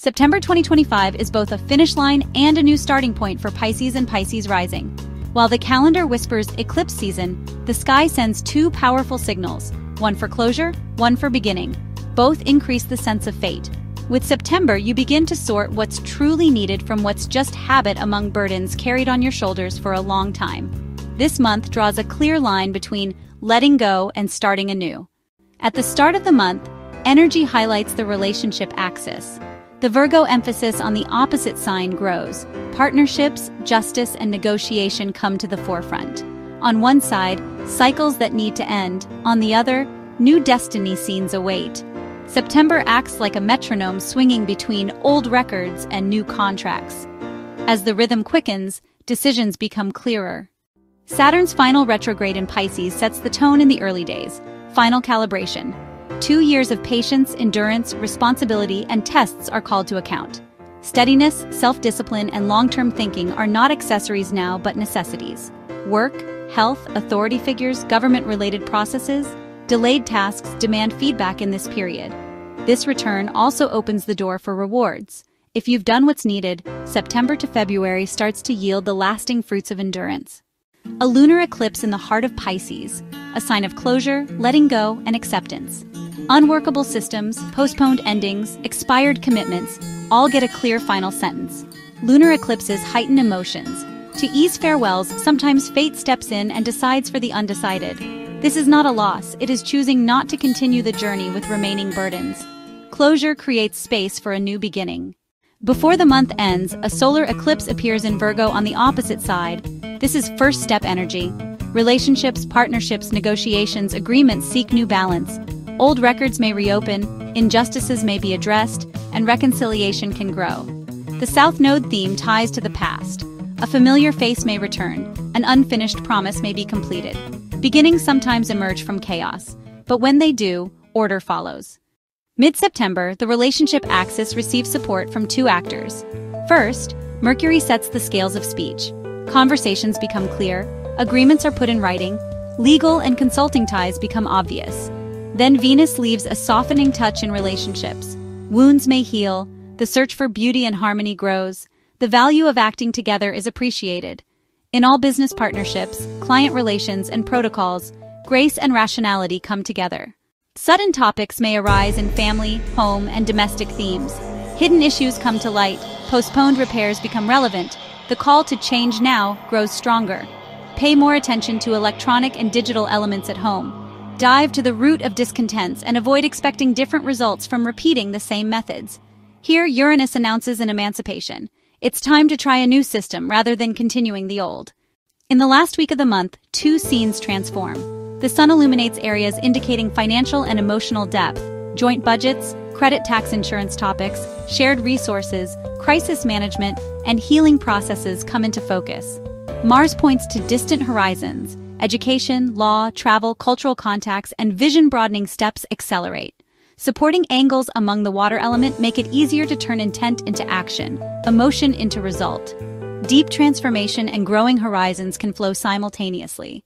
September 2025 is both a finish line and a new starting point for Pisces and Pisces rising. While the calendar whispers eclipse season, the sky sends two powerful signals, one for closure, one for beginning. Both increase the sense of fate. With September, you begin to sort what's truly needed from what's just habit among burdens carried on your shoulders for a long time. This month draws a clear line between letting go and starting anew. At the start of the month, energy highlights the relationship axis. The Virgo emphasis on the opposite sign grows. Partnerships, justice, and negotiation come to the forefront. On one side, cycles that need to end. On the other, new destiny scenes await. September acts like a metronome swinging between old records and new contracts. As the rhythm quickens, decisions become clearer. Saturn's final retrograde in Pisces sets the tone in the early days. Final calibration. 2 years of patience, endurance, responsibility, and tests are called to account. Steadiness, self-discipline, and long-term thinking are not accessories now but necessities. Work, health, authority figures, government-related processes, delayed tasks demand feedback in this period. This return also opens the door for rewards. If you've done what's needed, September to February starts to yield the lasting fruits of endurance. A lunar eclipse in the heart of Pisces, a sign of closure, letting go, and acceptance. Unworkable systems, postponed endings, expired commitments, all get a clear final sentence. Lunar eclipses heighten emotions. To ease farewells, sometimes fate steps in and decides for the undecided. This is not a loss, it is choosing not to continue the journey with remaining burdens. Closure creates space for a new beginning. Before the month ends, a solar eclipse appears in Virgo on the opposite side. This is first step energy. Relationships, partnerships, negotiations, agreements seek new balance. Old records may reopen, injustices may be addressed, and reconciliation can grow. The South Node theme ties to the past. A familiar face may return, an unfinished promise may be completed. Beginnings sometimes emerge from chaos, but when they do, order follows. Mid-September, the relationship axis receives support from two actors. First, Mercury sets the scales of speech. Conversations become clear, agreements are put in writing, legal and consulting ties become obvious. Then Venus leaves a softening touch in relationships. Wounds may heal, the search for beauty and harmony grows, the value of acting together is appreciated. In all business partnerships, client relations, and protocols, grace and rationality come together. Sudden topics may arise in family, home, and domestic themes. Hidden issues come to light, postponed repairs become relevant, the call to change now grows stronger. Pay more attention to electronic and digital elements at home. Dive to the root of discontents and avoid expecting different results from repeating the same methods. Here, Uranus announces an emancipation. It's time to try a new system rather than continuing the old. In the last week of the month, two scenes transform. The sun illuminates areas indicating financial and emotional depth, joint budgets, credit tax insurance topics, shared resources, crisis management, and healing processes come into focus. Mars points to distant horizons. Education, law, travel, cultural contacts, and vision-broadening steps accelerate. Supporting angles among the water element make it easier to turn intent into action, emotion into result. Deep transformation and growing horizons can flow simultaneously.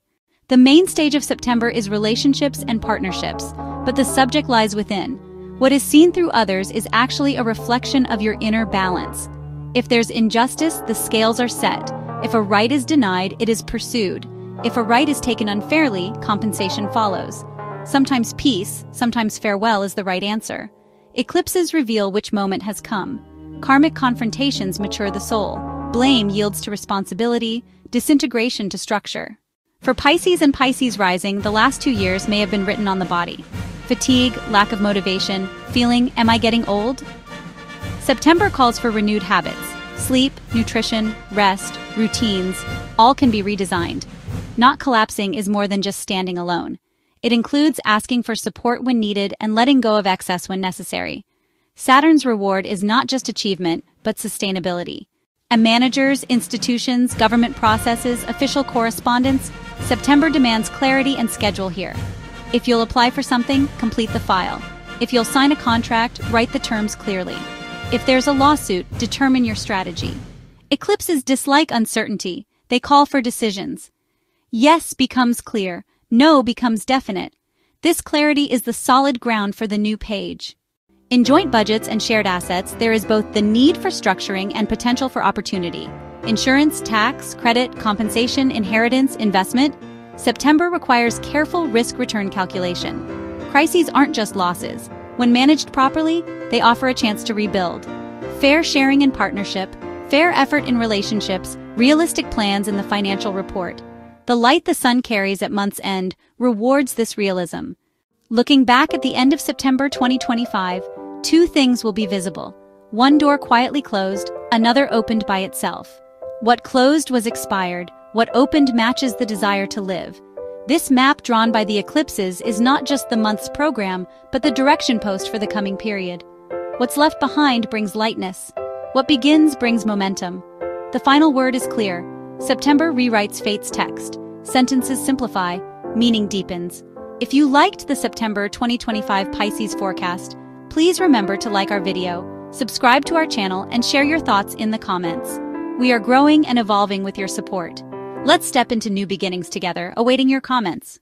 The main stage of September is relationships and partnerships, but the subject lies within. What is seen through others is actually a reflection of your inner balance. If there's injustice, the scales are set. If a right is denied, it is pursued. If a right is taken unfairly, compensation follows. Sometimes peace, sometimes farewell is the right answer. Eclipses reveal which moment has come. Karmic confrontations mature the soul. Blame yields to responsibility, disintegration to structure. For Pisces and Pisces rising, the last 2 years may have been written on the body. Fatigue, lack of motivation, feeling, am I getting old? September calls for renewed habits. Sleep, nutrition, rest, routines, all can be redesigned. Not collapsing is more than just standing alone. It includes asking for support when needed and letting go of excess when necessary. Saturn's reward is not just achievement, but sustainability. And managers, institutions, government processes, official correspondence, September demands clarity and schedule here. If you'll apply for something, complete the file. If you'll sign a contract, write the terms clearly. If there's a lawsuit, determine your strategy. Eclipses dislike uncertainty. They call for decisions. Yes becomes clear. No becomes definite. This clarity is the solid ground for the new page. In joint budgets and shared assets, there is both the need for structuring and potential for opportunity. Insurance, tax, credit, compensation, inheritance, investment. September requires careful risk-return calculation. Crises aren't just losses. When managed properly, they offer a chance to rebuild. Fair sharing in partnership, fair effort in relationships, realistic plans in the financial report. The light the sun carries at month's end rewards this realism. Looking back at the end of September 2025, two things will be visible. One door quietly closed, another opened by itself. What closed was expired, what opened matches the desire to live. This map drawn by the eclipses is not just the month's program, but the direction post for the coming period. What's left behind brings lightness. What begins brings momentum. The final word is clear. September rewrites fate's text. Sentences simplify, meaning deepens. If you liked the September 2025 Pisces forecast, please remember to like our video, subscribe to our channel, and share your thoughts in the comments. We are growing and evolving with your support. Let's step into new beginnings together, awaiting your comments.